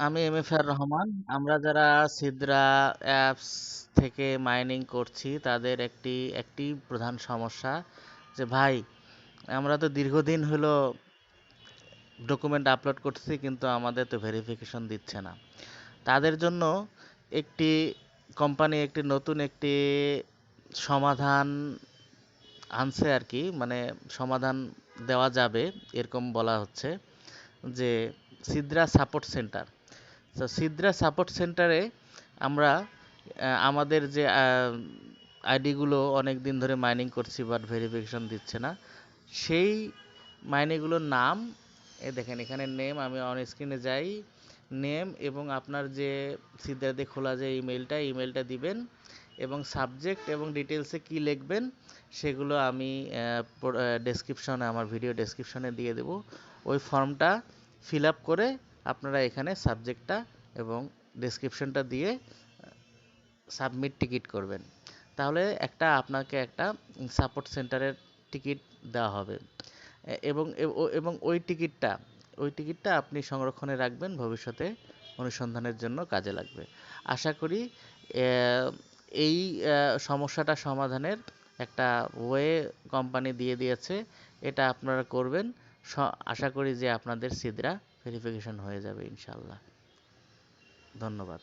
আমি এম.এফ.আর রহমান। আমরা যারা সিদরা অ্যাপস থেকে মাইনিং করছি তাদের একটি একটি প্রধান সমস্যা যে ভাই আমরা তো দীর্ঘদিন হলো ডকুমেন্ট আপলোড করছি কিন্তু আমাদের তো ভেরিফিকেশন দিচ্ছে না। তাদের জন্য একটি কোম্পানি একটি নতুন একটি সমাধান আনছে আর কি, মানে সমাধান দেওয়া যাবে এরকম বলা হচ্ছে যে সিদ্রা সাপোর্ট সেন্টার। তো সিদ্রা সাপোর্ট সেন্টারে আমরা আমাদের যে আইডিগুলো অনেক দিন ধরে মাইনিং করছি বাট ভেরিফিকেশন দিচ্ছে না, সেই মাইনিংগুলোর নাম দেখেন এখানে নেম, আমি অন স্ক্রিনে যাই, নেম এবং আপনার যে সিদ্ধাতে খোলা যে ইমেলটা দিবেন এবং সাবজেক্ট এবং ডিটেলসে কি লিখবেন সেগুলো আমি ডেসক্রিপশনে, আমার ভিডিও ডেসক্রিপশনে দিয়ে দেব। ওই ফর্মটা ফিল আপ করে আপনারা এখানে সাবজেক্টটা এবং ডেসক্রিপশনটা দিয়ে সাবমিট টিকিট করবেন। তাহলে আপনাকে একটা সাপোর্ট সেন্টারের টিকিট দেওয়া হবে। এবং ওই টিকিটটা আপনি সংরক্ষণে রাখবেন, ভবিষ্যতে অনুসন্ধানের জন্য কাজে লাগবে। আশা করি এই সমস্যাটা সমাধানের একটা ওয়ে কোম্পানি দিয়ে দিয়েছে। এটা আপনারা করবেন। আশা করি যে আপনাদের সিদরা ভেরিফিকেশন হয়ে যাবে ইনশাল্লাহ। ধন্যবাদ।